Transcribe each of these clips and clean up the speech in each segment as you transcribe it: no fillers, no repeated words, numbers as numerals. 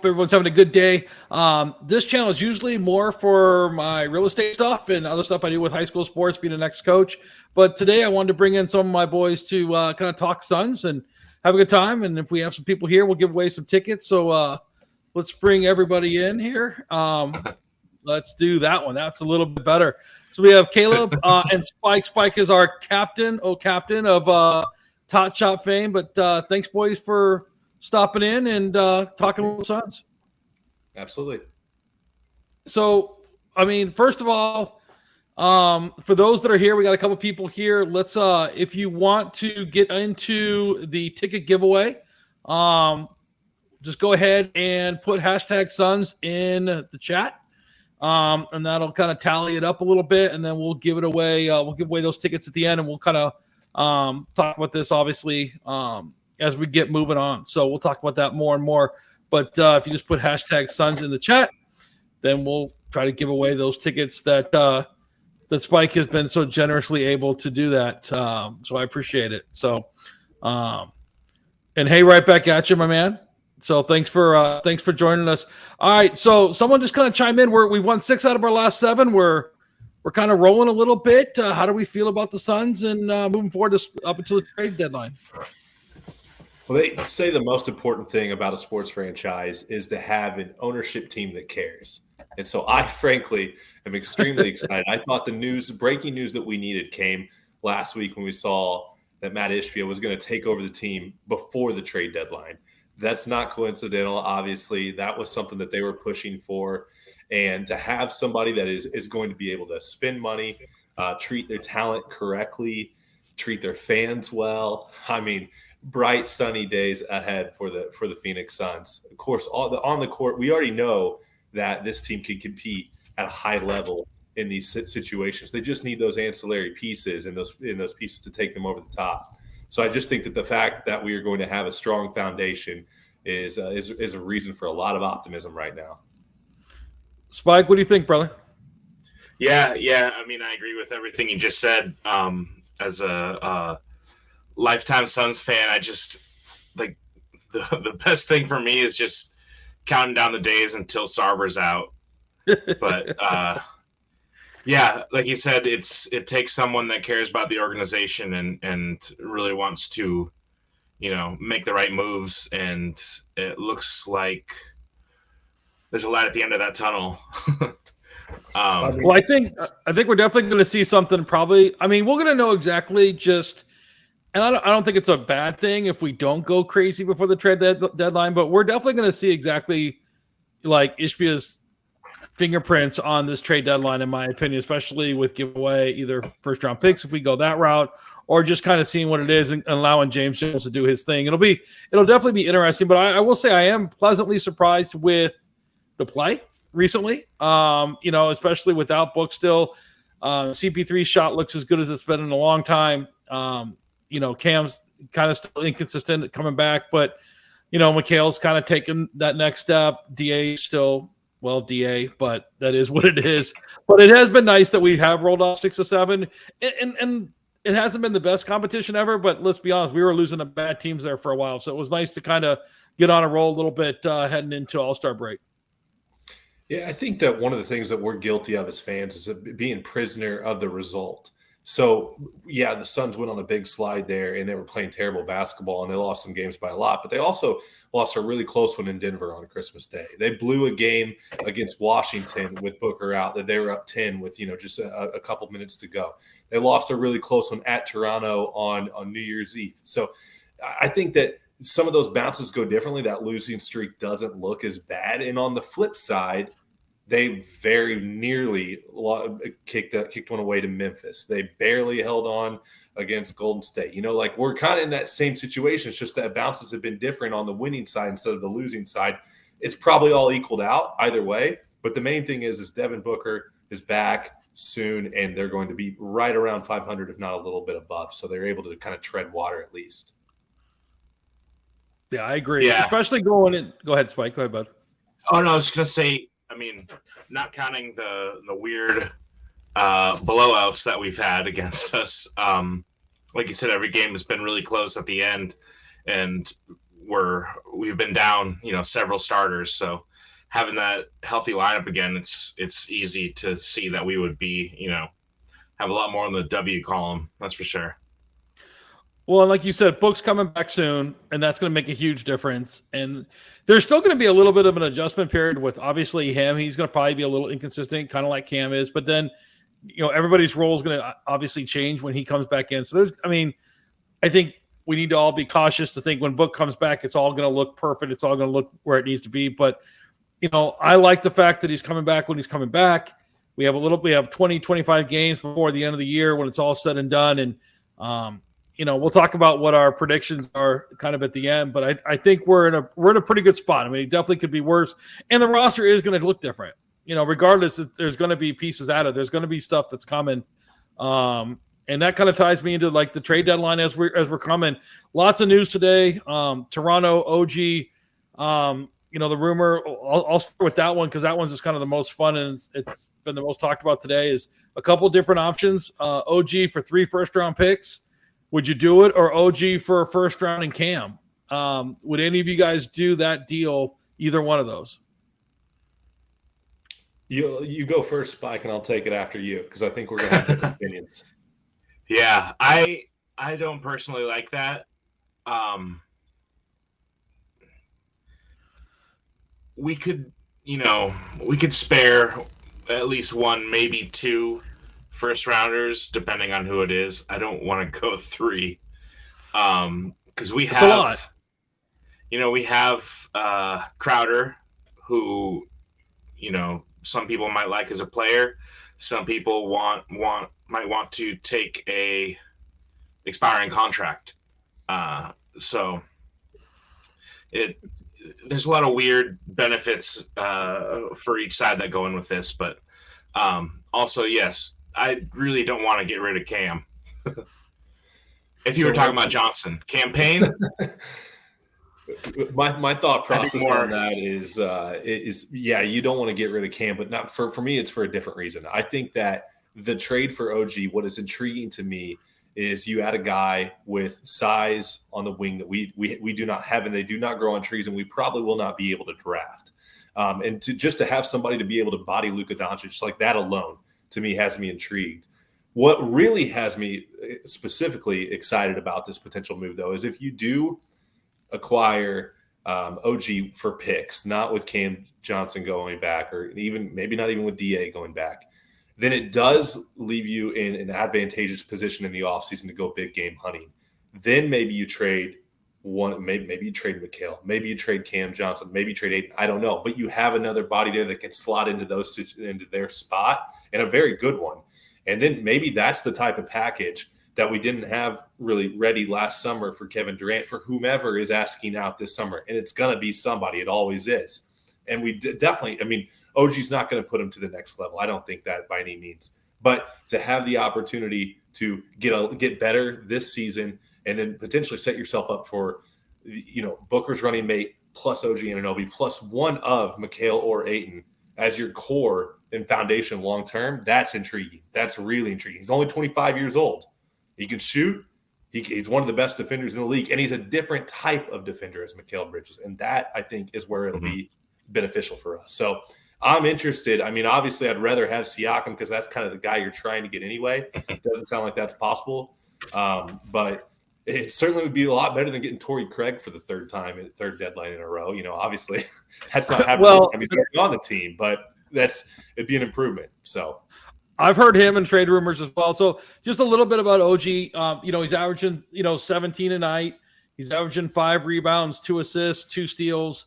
everyone's having a good day. This channel is usually more for my real estate stuff and other stuff I do with high school sports, being an ex-coach. But today I wanted to bring in some of my boys to kind of talk Suns and have a good time. And if we have some people here, we'll give away some tickets. So let's bring everybody in here. Let's do that one. That's a little bit better. So we have Caleb and Spike. Spike is our captain of Tot Shot fame. But thanks, boys, for stopping in and talking with the Suns. Absolutely. So, I mean, first of all, for those that are here, we got a couple people here. Let's, if you want to get into the ticket giveaway, just go ahead and put hashtag Suns in the chat. And that'll kind of tally it up a little bit, and then we'll give it away. We'll give away those tickets at the end, and we'll kind of talk about this, obviously, as we get moving on. So we'll talk about that more and more. But if you just put hashtag Suns in the chat, then we'll try to give away those tickets that that Spike has been so generously able to do that. So I appreciate it. So, and hey, right back at you, my man. So thanks for joining us. All right, so someone just kind of chime in. We won 6 out of our last 7. We're kind of rolling a little bit. How do we feel about the Suns and moving forward up until the trade deadline? Well, they say the most important thing about a sports franchise is to have an ownership team that cares. And so I, frankly, am extremely excited. I thought the breaking news that we needed came last week when we saw that Matt Ishbia was going to take over the team before the trade deadline. That's not coincidental. Obviously, that was something that they were pushing for. And to have somebody that is going to be able to spend money, treat their talent correctly, treat their fans well. I mean, bright sunny days ahead for the Phoenix Suns. Of course, on the court, we already know that this team can compete at a high level in these situations. They just need those ancillary pieces and those pieces to take them over the top. So I just think that the fact that we are going to have a strong foundation is a reason for a lot of optimism right now. Spike, what do you think, brother? Yeah. I mean, I agree with everything you just said. As a lifetime Suns fan, I just like the best thing for me is just counting down the days until Sarver's out. But yeah, like you said, it takes someone that cares about the organization and really wants to, make the right moves. And it looks like there's a light at the end of that tunnel. Well, I think we're definitely going to see something. Probably, I mean, we're going to know exactly just. And I don't think it's a bad thing if we don't go crazy before the trade deadline, but we're definitely going to see exactly like Ishbia's fingerprints on this trade deadline, in my opinion, especially with giveaway either first round picks if we go that route, or just kind of seeing what it is and allowing James Jones to do his thing. It'll definitely be interesting, but I will say I am pleasantly surprised with the play recently. Especially without Book still. CP3 shot looks as good as it's been in a long time. Cam's kind of still inconsistent coming back, but, Mikhail's kind of taken that next step. DA still, DA, but that is what it is. But it has been nice that we have rolled off 6 or 7, and it hasn't been the best competition ever, but let's be honest, we were losing to bad teams there for a while. So it was nice to kind of get on a roll a little bit heading into All-Star break. Yeah, I think that one of the things that we're guilty of as fans is being prisoner of the result. So, yeah, the Suns went on a big slide there, and they were playing terrible basketball, and they lost some games by a lot. But they also lost a really close one in Denver on Christmas Day. They blew a game against Washington with Booker out that they were up 10 with, just a couple minutes to go. They lost a really close one at Toronto on New Year's Eve. So I think that some of those bounces go differently. That losing streak doesn't look as bad. And on the flip side, they very nearly kicked one away to Memphis. They barely held on against Golden State. We're kind of in that same situation. It's just that bounces have been different on the winning side instead of the losing side. It's probably all equaled out either way. But the main thing is Devin Booker is back soon, and they're going to be right around 500, if not a little bit above. So they're able to kind of tread water at least. Yeah, I agree. Yeah. Especially going in. Go ahead, Spike. Go ahead, bud. Oh, no, I was going to say, I mean, not counting the weird blowouts that we've had against us. Like you said, every game has been really close at the end. And we've been down, several starters. So having that healthy lineup again, it's easy to see that we would be, have a lot more on the W column. That's for sure. Well, like you said, Book's coming back soon, and that's going to make a huge difference. And there's still going to be a little bit of an adjustment period with obviously him. He's going to probably be a little inconsistent, kind of like Cam is. But then, everybody's role is going to obviously change when he comes back in. So I think we need to all be cautious to think when Book comes back, it's all going to look perfect. It's all going to look where it needs to be. But, I like the fact that he's coming back when he's coming back. We have 20, 25 games before the end of the year when it's all said and done. And, we'll talk about what our predictions are kind of at the end, but I think we're in a pretty good spot. I mean, it definitely could be worse, and the roster is going to look different. Regardless, there's going to be pieces added. There's going to be stuff that's coming, and that kind of ties me into like the trade deadline as we're coming. Lots of news today. Toronto OG. The rumor. I'll start with that one because that one's just kind of the most fun and it's been the most talked about today. Is a couple different options. OG for 3 first-round picks. Would you do it, or OG for a first round and Cam? Would any of you guys do that deal? Either one of those? You go first, Spike, and I'll take it after you because I think we're going to have different opinions. Yeah, I don't personally like that. We could spare at least one, maybe 2 first rounders, depending on who it is. I don't want to go 3, because we have a lot. We have Crowder, who some people might like as a player. Some people might want to take a expiring contract. So there's a lot of weird benefits for each side that go in with this, but also yes. I really don't want to get rid of Cam. If you were talking about Johnson campaign, my thought process on that is you don't want to get rid of Cam, but not for me. It's for a different reason. I think that the trade for OG, what is intriguing to me is you add a guy with size on the wing that we do not have, and they do not grow on trees, and we probably will not be able to draft. And to have somebody to be able to body Luka Doncic just like that alone, to me, has me intrigued. What really has me specifically excited about this potential move, though, is if you do acquire OG for picks, not with Cam Johnson going back, or maybe not even with DA going back, then it does leave you in an advantageous position in the offseason to go big game hunting. Then maybe you trade one, maybe you trade Mikal, maybe you trade Cam Johnson, maybe you trade Ayton. I don't know, but you have another body there that can slot into their spot, and a very good one. And then maybe that's the type of package that we didn't have really ready last summer for Kevin Durant, for whomever is asking out this summer. And it's going to be somebody. It always is. And we definitely, OG's not going to put him to the next level. I don't think that by any means. But to have the opportunity to get better this season and then potentially set yourself up for, Booker's running mate plus OG Anunoby plus one of Mikal or Ayton as your core and foundation long-term, that's intriguing. That's really intriguing. He's only 25 years old. He can shoot. He's one of the best defenders in the league, and he's a different type of defender as Mikal Bridges, and that, I think, is where it'll be beneficial for us. So I'm interested. Obviously, I'd rather have Siakam because that's kind of the guy you're trying to get anyway. It doesn't sound like that's possible, but it certainly would be a lot better than getting Torrey Craig for the third deadline in a row. Obviously, that's not happening. Well, he's on the team, but it'd be an improvement. So I've heard him in trade rumors as well. So just a little bit about OG. He's averaging 17 a night. He's averaging 5 rebounds, 2 assists, 2 steals,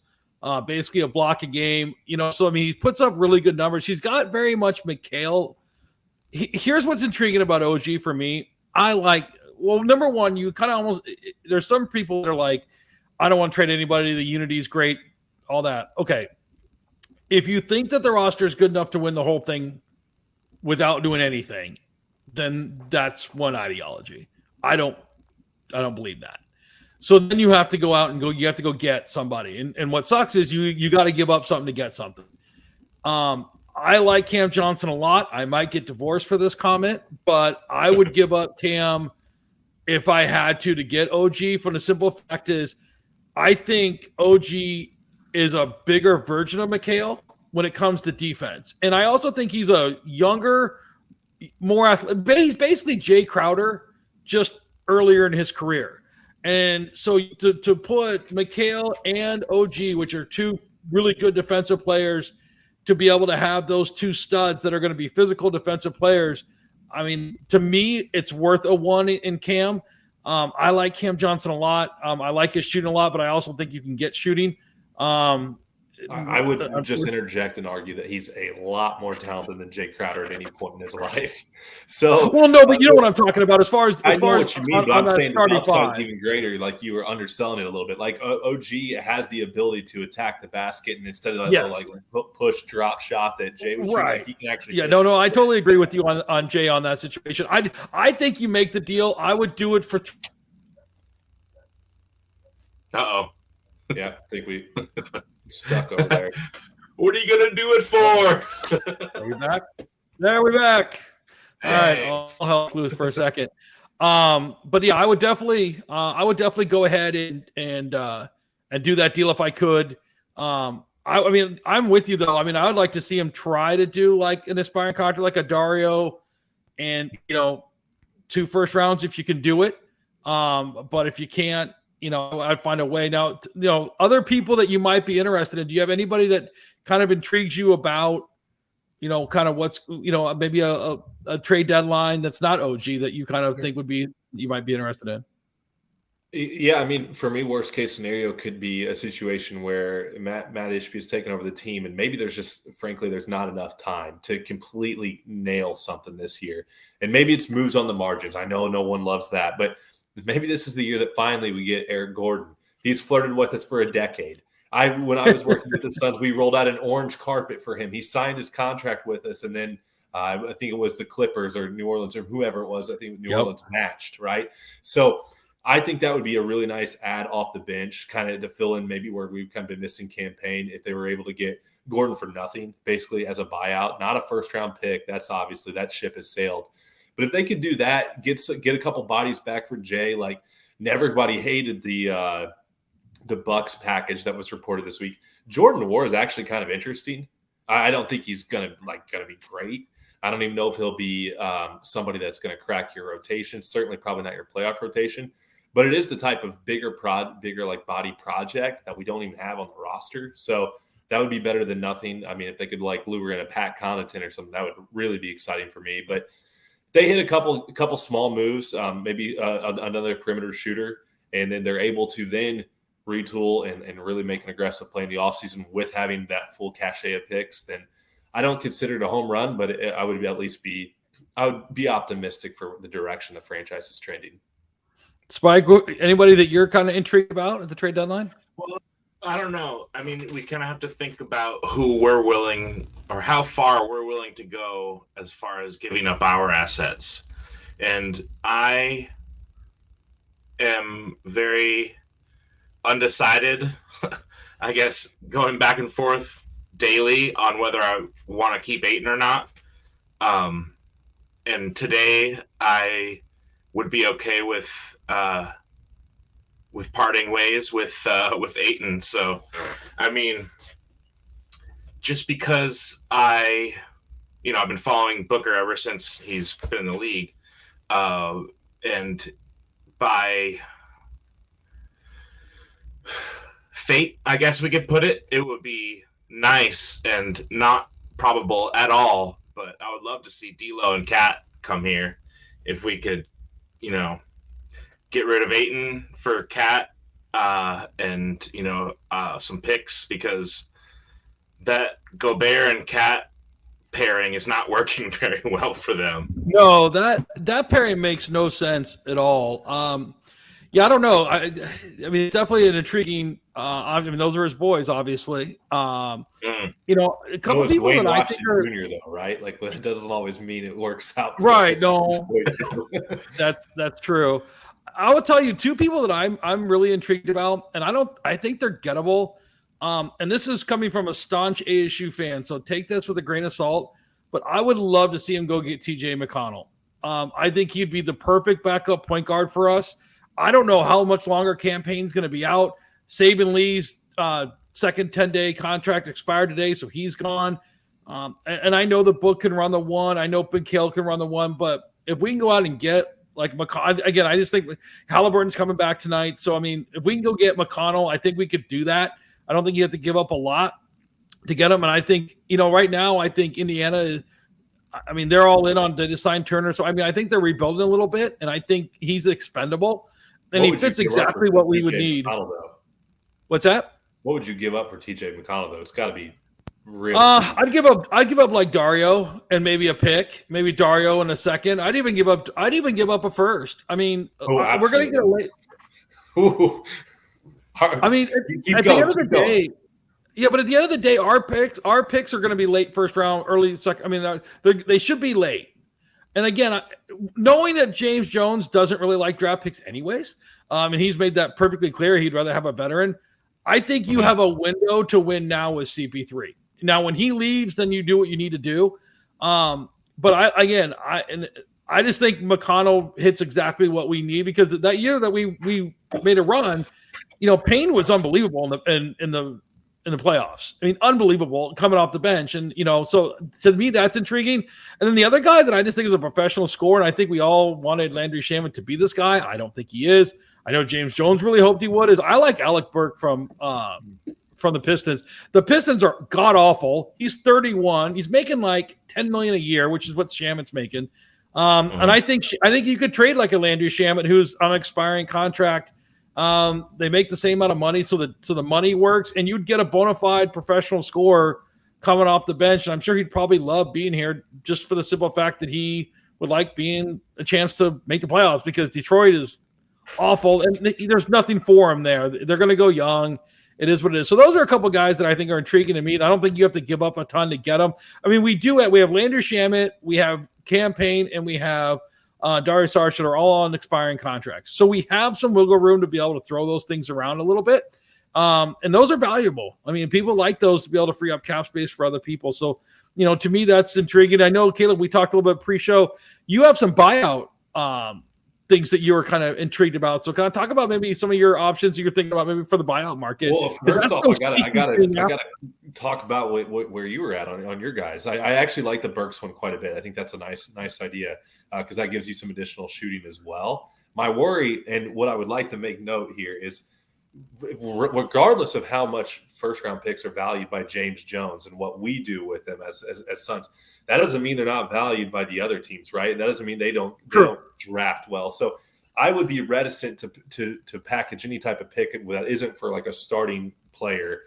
basically a block a game. So he puts up really good numbers. He's got very much Mikal. Here's what's intriguing about OG for me. Number one, you kind of there's some people that are like, I don't want to trade anybody. The unity is great, all that. Okay. If you think that the roster is good enough to win the whole thing without doing anything, then that's one ideology. I don't believe that. So then you have to go out and you have to go get somebody. And what sucks is you got to give up something to get something. I like Cam Johnson a lot. I might get divorced for this comment, but I would give up Cam if I had to get OG, for the simple fact is I think OG is a bigger version of Mikal when it comes to defense. And I also think he's a younger, more athletic. He's basically Jay Crowder, just earlier in his career. And so to put Mikal and OG, which are two really good defensive players, to be able to have those two studs that are going to be physical defensive players, I mean, to me, it's worth a one in Cam. I like Cam Johnson a lot. I like his shooting a lot, but I also think you can get shooting. I would just interject and argue that he's a lot more talented than Jay Crowder at any point in his life. So, well, no, but you know what I'm talking about. As far as what you mean, but I'm saying the upside's even greater. Like you were underselling it a little bit. Like OG has the ability to attack the basket, and instead of that like push drop shot that Jay was shooting, like he can actually. Yeah, no, I totally agree with you on Jay on that situation. I think you make the deal. I would do it for. Yeah, I think we stuck over there. What are you gonna do it for? Are we back? There, we're back. All right, I'll help lose for a second. But yeah, I would definitely go ahead and do that deal if I could. I mean, I'm with you though. I mean, I would like to see him try to do like an aspiring contract, like a Dario, and 2 first rounds if you can do it. But if you can't, I'd find a way. Now, other people that you might be interested in. Do you have anybody that kind of intrigues you about, kind of what's, maybe a trade deadline that's not OG that you kind of think you might be interested in? Yeah, I mean, for me, worst case scenario could be a situation where Matt Ishbia has taken over the team, and maybe there's not enough time to completely nail something this year, and maybe it's moves on the margins. I know no one loves that, but maybe this is the year that finally we get Eric Gordon. He's flirted with us for a decade. When I was working with the Suns, we rolled out an orange carpet for him. He signed his contract with us, and then I think it was the Clippers or New Orleans or whoever it was. I think New Orleans matched, right? So I think that would be a really nice add off the bench, kind of to fill in maybe where we've kind of been missing campaign if they were able to get Gordon for nothing, basically as a buyout, not a first-round pick. That's obviously that ship has sailed. But if they could do that, get a couple bodies back for Jay, like everybody hated the Bucks package that was reported this week. Jordan Nwora is actually kind of interesting. I don't think he's gonna be great. I don't even know if he'll be somebody that's going to crack your rotation. Certainly, probably not your playoff rotation. But it is the type of bigger like body project that we don't even have on the roster. So that would be better than nothing. I mean, if they could like lure in a Pat Connaughton or something, that would really be exciting for me. But they hit a couple small moves, maybe another perimeter shooter, and then they're able to then retool and really make an aggressive play in the offseason with having that full cachet of picks, then I don't consider it a home run, but I would be optimistic for the direction the franchise is trending. Spike, anybody that you're kind of intrigued about at the trade deadline? Well, I don't know. I mean, we kind of have to think about who we're willing or how far we're willing to go as far as giving up our assets. And I am very undecided, I guess, going back and forth daily on whether I want to keep Ayton or not. And today I would be okay with parting ways with Ayton. So, I mean, just because I've been following Booker ever since he's been in the league, and by fate, I guess we could put it, it would be nice and not probable at all, but I would love to see D'Lo and Cat come here if we could, get rid of Ayton for Cat and some picks, because that Gobert and Cat pairing is not working very well for them. No, that pairing makes no sense at all. Yeah, I don't know. I mean, it's definitely an intriguing. I mean, those are his boys, obviously. A couple of people Dwayne that I think are Jr. though, right? Like, it doesn't always mean it works out. Right? No, that's true. I will tell you 2 people that I'm really intrigued about, and I think they're gettable. And this is coming from a staunch ASU fan, so take this with a grain of salt. But I would love to see him go get TJ McConnell. I think he'd be the perfect backup point guard for us. I don't know how much longer Campaign's going to be out. Saban Lee's second 10-day contract expired today, so he's gone. And I know the book can run the one. I know Big Kale can run the one. But if we can go out and get like McConnell, again, I just think Halliburton's coming back tonight. So, I mean, if we can go get McConnell, I think we could do that. I don't think you have to give up a lot to get him. And I think, right now, I think Indiana they're all in on to sign Turner. So, I think they're rebuilding a little bit. And I think he's expendable. And he fits exactly what we would need. What's that? What would you give up for TJ McConnell, though? It's got to be real. I'd give up like Dario and maybe a pick, maybe Dario in a second. I'd even give up a first. I mean, we're going to get a late. I mean, at the end of the day, but at the end of the day, our picks are going to be late first round, early second. I mean, they should be late. And again, knowing that James Jones doesn't really like draft picks anyways, and he's made that perfectly clear, he'd rather have a veteran. I think you have a window to win now with CP3. Now, when he leaves, then you do what you need to do. But I just think McConnell hits exactly what we need, because that year that we made a run, Payne was unbelievable in the playoffs. I mean, unbelievable coming off the bench. And, so to me, that's intriguing. And then the other guy that I just think is a professional scorer, and I think we all wanted Landry Shamet to be this guy. I don't think he is. I know James Jones really hoped he would. I like Alec Burke from the Pistons. The Pistons are god awful. He's 31. He's making like $10 million a year, which is what Shamet's making. And I think you could trade like a Landry Shamet who's on an expiring contract. They make the same amount of money, so the money works, and you'd get a bona fide professional scorer coming off the bench. And I'm sure he'd probably love being here just for the simple fact that he would like being a chance to make the playoffs, because Detroit is awful and there's nothing for him there. They're going to go young. It is what it is. So those are a couple guys that I think are intriguing to me. And I don't think you have to give up a ton to get them. I mean, we have Landry Shamet, we have Cam Payne, and we have Darius Saric that are all on expiring contracts. So we have some wiggle room to be able to throw those things around a little bit. And those are valuable. I mean, people like those to be able to free up cap space for other people. So, to me, that's intriguing. I know, Caleb, we talked a little bit pre-show. You have some buyout things that you were kind of intrigued about. So kind of talk about maybe some of your options you're thinking about maybe for the buyout market. Well, first off, I gotta talk about where you were at on your guys. I actually like the Burks one quite a bit. I think that's a nice idea because that gives you some additional shooting as well. My worry, and what I would like to make note here, is regardless of how much first round picks are valued by James Jones and what we do with them as Suns, that doesn't mean they're not valued by the other teams, right? That doesn't mean they don't draft well. So I would be reticent to package any type of pick that isn't for like a starting player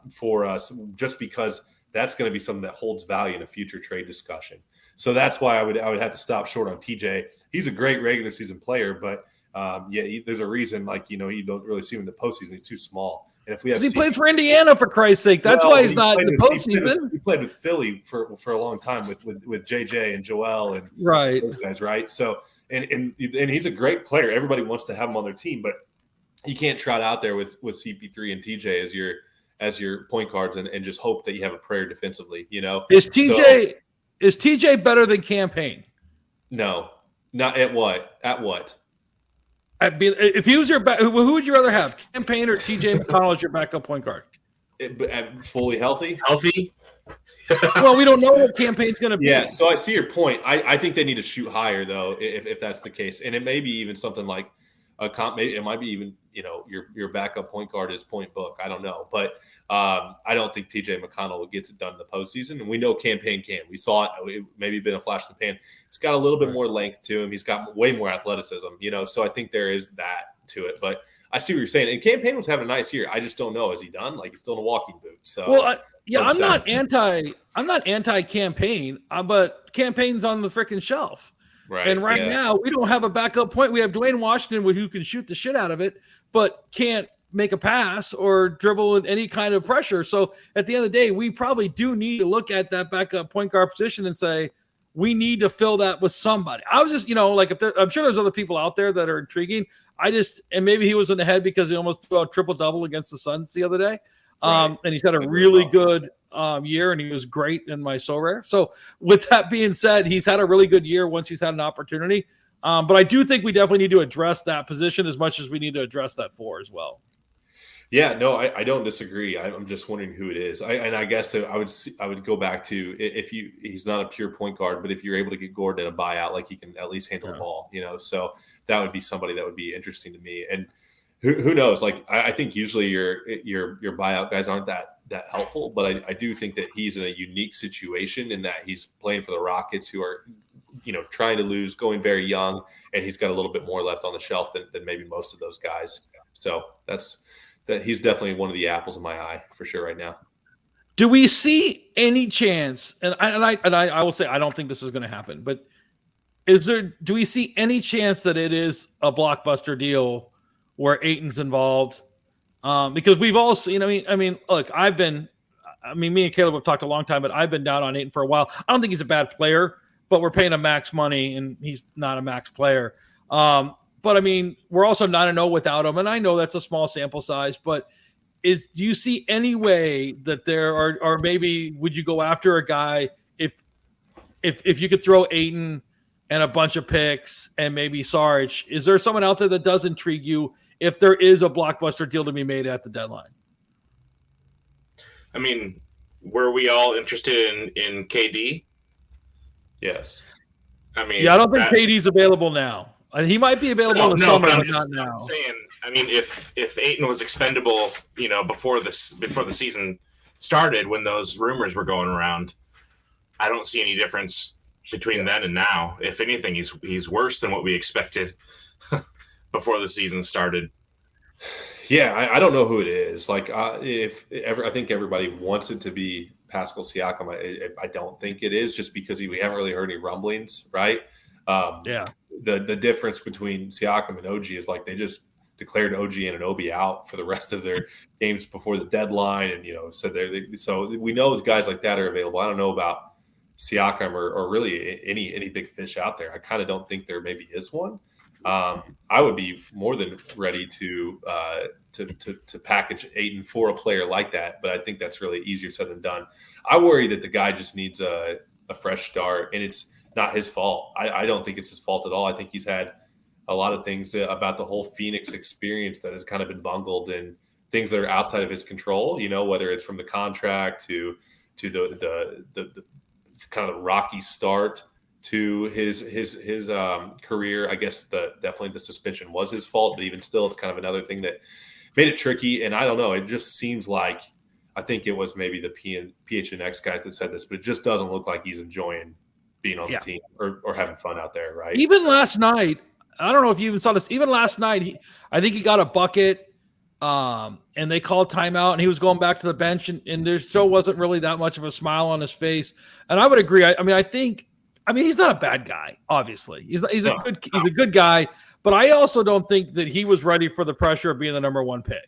for us, just because that's going to be something that holds value in a future trade discussion. So that's why I would have to stop short on TJ. He's a great regular season player, but there's a reason, you don't really see him in the postseason. He's too small. And if we have, he plays for Indiana, for Christ's sake. That's why he's not in the postseason. He played with Philly for a long time with JJ and Joel and those guys, right? So and he's a great player. Everybody wants to have him on their team, but you can't trot out there with CP3 and TJ as your point guards and just hope that you have a prayer defensively. Is TJ better than Cam Payne? No, not at what? At what? If he was your who would you rather have, Cam Payne or TJ McConnell as your backup point guard? Fully healthy? Well, we don't know what Cam Payne's going to be. Yeah, so I see your point. I think they need to shoot higher, though, if that's the case. And it may be even something like it might be even, your backup point guard is Point Book. I don't know. But I don't think TJ McConnell gets it done in the postseason. And we know Cam Payne can. We saw it maybe been a flash in the pan. He's got a little bit more length to him. He's got way more athleticism, so I think there is that to it. But I see what you're saying. And Cam Payne was having a nice year. I just don't know. Is he done? Like, he's still in a walking boot. So I'm not anti Cam Payne, but Cam Payne's on the freaking shelf. Right. And now we don't have a backup point. We have Dwayne Washington who can shoot the shit out of it, but can't make a pass or dribble in any kind of pressure. So at the end of the day, we probably do need to look at that backup point guard position and say, we need to fill that with somebody. I was just, I'm sure there's other people out there that are intriguing. And maybe he was in the head because he almost threw a triple-double against the Suns the other day. And he's had a really good year, and he was great in my Sorare. So with that being said, he's had a really good year once he's had an opportunity. But I do think we definitely need to address that position as much as we need to address that 4 as well. Yeah, no, I don't disagree. I'm just wondering who it is. I guess I would go back to if he's not a pure point guard, but if you're able to get Gordon in a buyout, like he can at least handle the ball, so that would be somebody that would be interesting to me. And who knows? Like I think usually your buyout guys aren't that helpful, but I do think that he's in a unique situation in that he's playing for the Rockets, who are trying to lose, going very young, and he's got a little bit more left on the shelf than maybe most of those guys. So that he's definitely one of the apples in my eye for sure right now. Do we see any chance? And I will say I don't think this is going to happen, but do we see any chance that it is a blockbuster deal where Ayton's involved? Because we've all seen. I mean, look, me and Caleb have talked a long time, but I've been down on Ayton for a while. I don't think he's a bad player, but we're paying him max money, and he's not a max player. But I mean, we're also 9-0 without him, and I know that's a small sample size. But do you see any way that there are, or maybe would you go after a guy if you could throw Ayton and a bunch of picks and maybe Sarge? Is there someone out there that does intrigue you if there is a blockbuster deal to be made at the deadline? I mean, were we all interested in KD? Yes. I mean, I don't think KD's available now. He might be available in the summer, but not now. I'm saying, I mean, if Ayton was expendable, before the season started, when those rumors were going around, I don't see any difference between then and now. If anything, he's worse than what we expected before the season started. Yeah, I don't know who it is. Like, I think everybody wants it to be Pascal Siakam. I don't think it is, just because we haven't really heard any rumblings, right? The difference between Siakam and OG is like they just declared OG and Anunoby out for the rest of their games before the deadline, and said so we know guys like that are available. I don't know about Siakam or really any big fish out there. I kind of don't think there maybe is one. I would be more than ready to package Ayton for a player like that, but I think that's really easier said than done. I worry that the guy just needs a fresh start, and it's not his fault. I don't think it's his fault at all. I think he's had a lot of things about the whole Phoenix experience that has kind of been bungled, and things that are outside of his control, whether it's from the contract to the kind of rocky start to his career. I guess definitely the suspension was his fault, but even still, it's kind of another thing that made it tricky. And I don't know, it just seems like, I think it was maybe the PHNX guys that said this, but it just doesn't look like he's enjoying being on the team or having fun out there, right? Even last night, I don't know if you even saw this. Even last night, I think he got a bucket, and they called timeout, and he was going back to the bench, and there still wasn't really that much of a smile on his face. And I would agree. I mean, he's not a bad guy. Obviously, he's a good guy. But I also don't think that he was ready for the pressure of being the number one pick.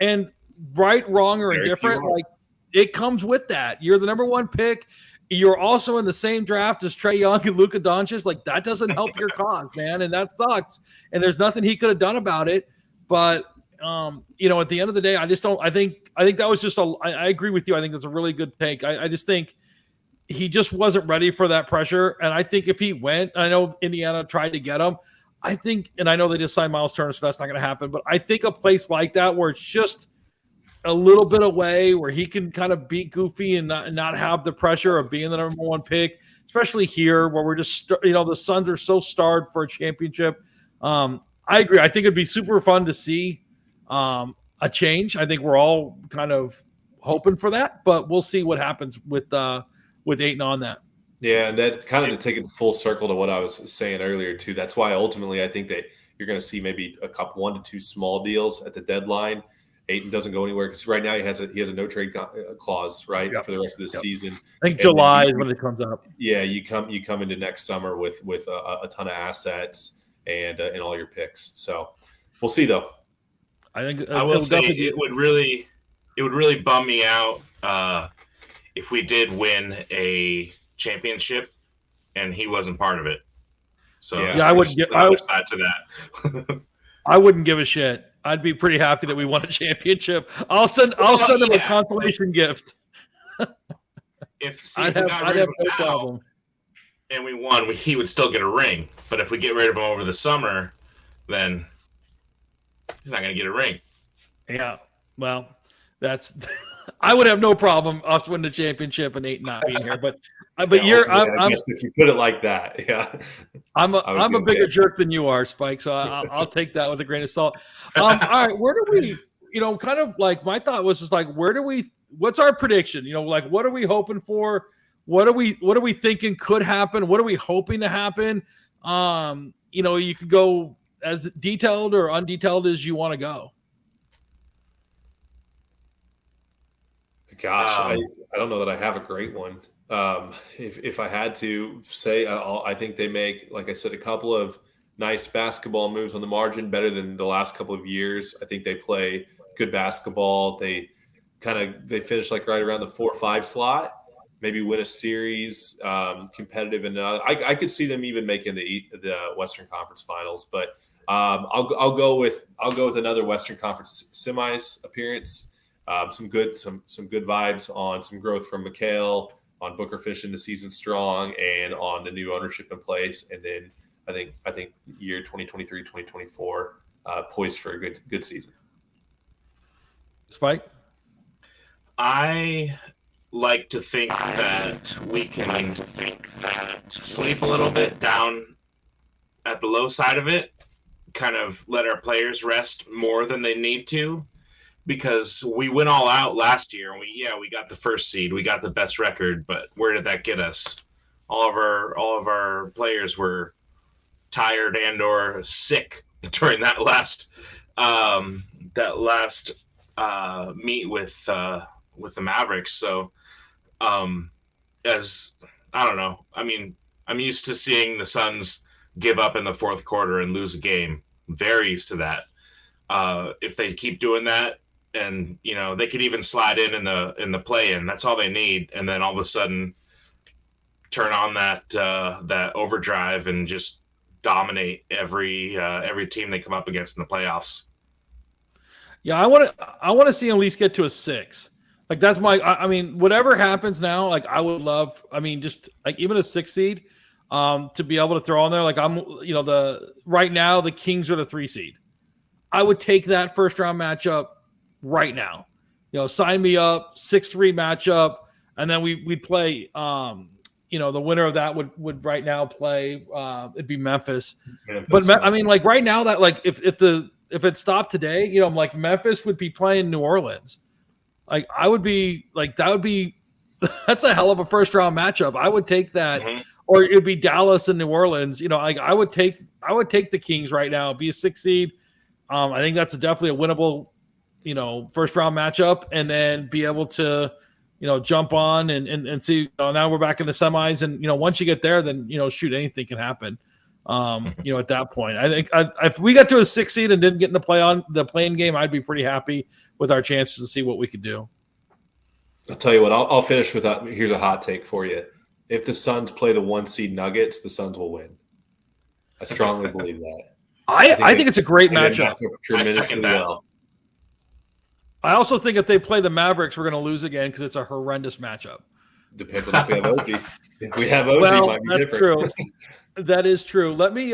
And right, wrong, or indifferent, like it comes with that. You're the number one pick. You're also in the same draft as Trae Young and Luka Doncic. Like, that doesn't help your cause, man, and that sucks. And there's nothing he could have done about it. But at the end of the day, I just don't. I think that was just I agree with you. I think that's a really good take. I just think he just wasn't ready for that pressure. And I think if he went, I know Indiana tried to get him. I think, and I know they just signed Miles Turner, so that's not going to happen. But I think a place like that where it's just a little bit away, where he can kind of be goofy and not have the pressure of being the number one pick, especially here where we're just, the Suns are so starved for a championship. I agree. I think it'd be super fun to see a change. I think we're all kind of hoping for that, but we'll see what happens with Ayton on that. Yeah, and that kind of to take it full circle to what I was saying earlier too. That's why ultimately I think that you're going to see maybe a couple 1 to 2 small deals at the deadline. Ayton doesn't go anywhere because right now he has a no trade clause, right, for the rest of the season. I think July is when it comes up. Yeah, you come into next summer with a ton of assets and all your picks. So we'll see though. I think I will say it would really bum me out if we did win a championship and he wasn't part of it. So I wouldn't give side to that. I wouldn't give a shit. I'd be pretty happy that we won a championship. I'll send him a consolation gift. I'd have no problem. And we won, he would still get a ring. But if we get rid of him over the summer, then he's not going to get a ring. Yeah. Well, that's I would have no problem us winning the championship and Nate not being here, but I guess if you put it like that, yeah. I'm a bigger jerk than you are, Spike. So I'll take that with a grain of salt. All right, where do we? Kind of like my thought was just like, what's our prediction? Like what are we hoping for? What are we thinking could happen? What are we hoping to happen? You could go as detailed or undetailed as you want to go. Gosh, I don't know that I have a great one. If I had to say, I think they make, like I said, a couple of nice basketball moves on the margin, better than the last couple of years. I think they play good basketball. They finish like right around the 4-5 slot, maybe win a series, competitive enough. I could see them even making the Western Conference Finals, but I'll go with another Western Conference semis appearance. Some good vibes on some growth from Mikal, on Booker finishing the season strong, and on the new ownership in place. And then I think year 2023, 2024 poised for a good season. Spike? I like to think that we can sleep a little bit down at the low side of it, kind of let our players rest more than they need to, because we went all out last year and we got the first seed, we got the best record, but where did that get us? All of our players were tired and or sick during that last meet with the Mavericks. So as I don't know, I mean, I'm used to seeing the Suns give up in the fourth quarter and lose a game. Very used to that. If they keep doing that, and they could even slide in the play-in, that's all they need, and then all of a sudden turn on that overdrive and just dominate every team they come up against in the playoffs. Yeah, I want to see at least get to a 6. Like that's I mean, whatever happens now, like I would love, I mean, just like even a 6 seed to be able to throw on there. Like right now the Kings are the 3 seed. I would take that first round matchup right now. Sign me up, 6-3 matchup, and then we'd play the winner of that would right now play it'd be Memphis. But I mean, like right now that like if it stopped today, like Memphis would be playing New Orleans. Like I would be like that would be that's a hell of a first round matchup. I would take that. Mm-hmm. Or it'd be Dallas and New Orleans. I would take the Kings right now, be a 6 seed. I think that's definitely a winnable, first round matchup, and then be able to, jump on and see. Now we're back in the semis, and once you get there, then shoot, anything can happen. At that point, I think if we got to a 6 seed and didn't get in the play-in game, I'd be pretty happy with our chances to see what we could do. I'll tell you what. I'll finish with that. Here's a hot take for you. If the Suns play the 1 seed Nuggets, the Suns will win. I strongly believe that. I think it's a great matchup. Tremendously well. I also think if they play the Mavericks, we're going to lose again because it's a horrendous matchup. Depends on if we have OG. If we have OG, it might be that's different. True. That is true. Let me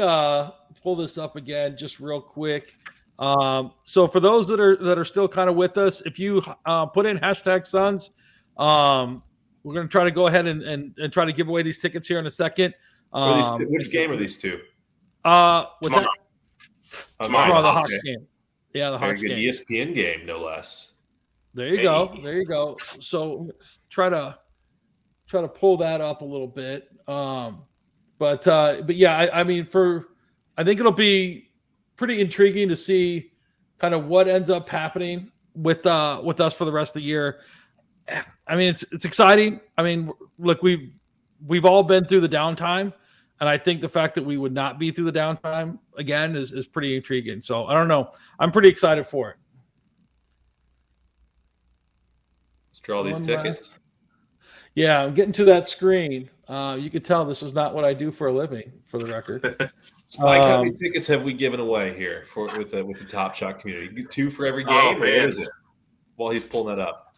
pull this up again just real quick. So for those that are still kind of with us, if you put in #Suns, we're going to try to go ahead and try to give away these tickets here in a second. Which game are these two? What's that? Tomorrow, the Hawks game. Yeah, the Hawks game. ESPN game, no less. There you go. So try to pull that up a little bit. But yeah, I mean, I think it'll be pretty intriguing to see kind of what ends up happening with us for the rest of the year. I mean, it's exciting. I mean, look, we've all been through the downtime, and I think the fact that we would not be through the downtime again is pretty intriguing. So I don't know. I'm pretty excited for it. Let's draw these tickets. Yeah, I'm getting to that screen. You can tell this is not what I do for a living, for the record. Spike, how many tickets have we given away here with the Top Shot community? 2 for every game, or what is it? While he's pulling that up.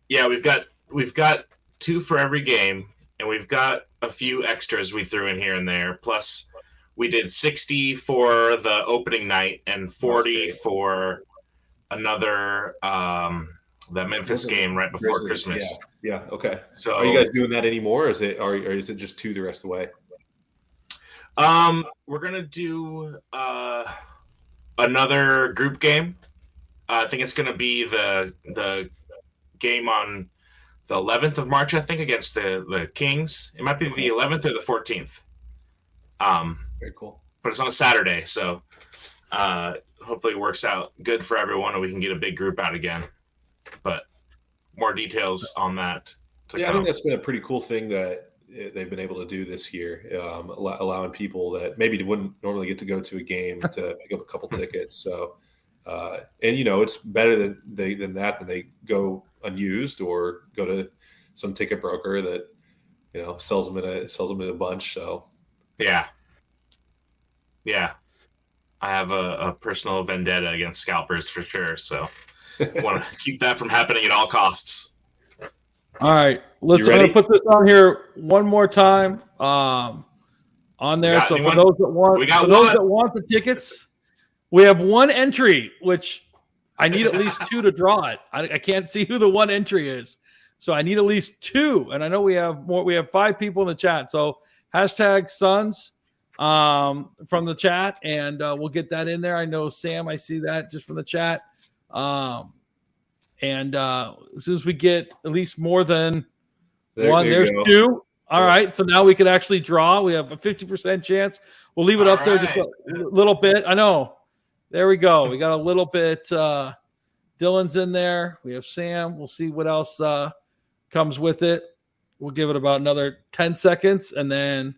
Yeah, we've got 2 for every game, and we've got a few extras we threw in here and there. Plus, we did 60 for the opening night and 40 for another that Memphis game right before Christmas. Yeah. Okay. So are you guys doing that anymore? Or is it just 2 the rest of the way? We're gonna do another group game. I think it's gonna be the game on the 11th of March, I think, against the Kings. It might be the 11th or the 14th. Very cool. But it's on a Saturday, so hopefully it works out good for everyone and we can get a big group out again. But more details on that. I think that's been a pretty cool thing that they've been able to do this year, allowing people that maybe wouldn't normally get to go to a game to pick up a couple tickets. So, and it's better than they go unused or go to some ticket broker that sells them in a bunch. So, yeah. I have a personal vendetta against scalpers for sure. So, I want to keep that from happening at all costs. All right, I'm going to put this on here one more time on there. So for those that want the tickets, we have one entry, which I need at least 2 to draw it. I can't see who the one entry is, so I need at least 2. And I know we have more. We have 5 people in the chat. So hashtag Suns from the chat, and we'll get that in there. I know Sam. I see that just from the chat. And as soon as we get at least more than one, there's 2. All right. So now we can actually draw. We have a 50% chance. We'll leave it up there just a little bit. I know. There we go. We got a little bit. Dylan's in there. We have Sam. We'll see what else comes with it. We'll give it about another 10 seconds and then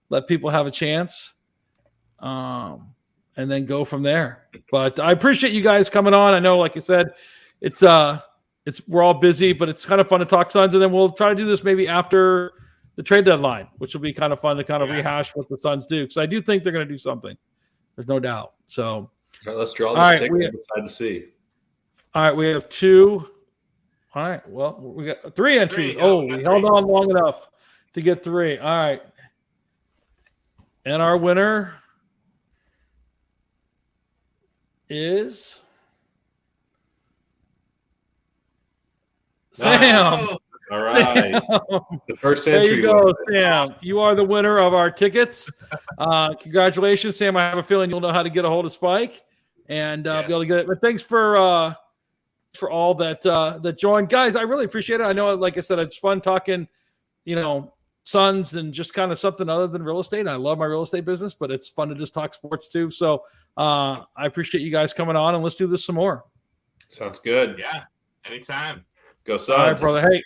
let people have a chance. And then go from there. But I appreciate you guys coming on. I know, like I said, it's we're all busy, but it's kind of fun to talk Suns, and then we'll try to do this maybe after the trade deadline, which will be kind of fun to kind of rehash what the Suns do, because I do think they're going to do something. There's no doubt. So all right, let's draw this ticket and decide to see. All right, we have 2. All right, well, we got 3 entries. We held on long enough to get 3. All right, and our winner is Sam. All right. Sam. The first entry. There you go, Sam. You are the winner of our tickets. Congratulations, Sam. I have a feeling you'll know how to get a hold of Spike and be able to get it. But thanks for all that joined. Guys, I really appreciate it. I know, like I said, it's fun talking, Suns and just kind of something other than real estate. I love my real estate business, but it's fun to just talk sports too. So I appreciate you guys coming on, and let's do this some more. Sounds good. Yeah, anytime. Go Suns. All right, brother. Hey,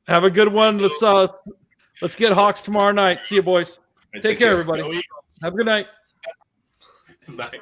have a good one. Let's get Hawks tomorrow night. See you, boys. Take care, everybody. Have a good night. Bye.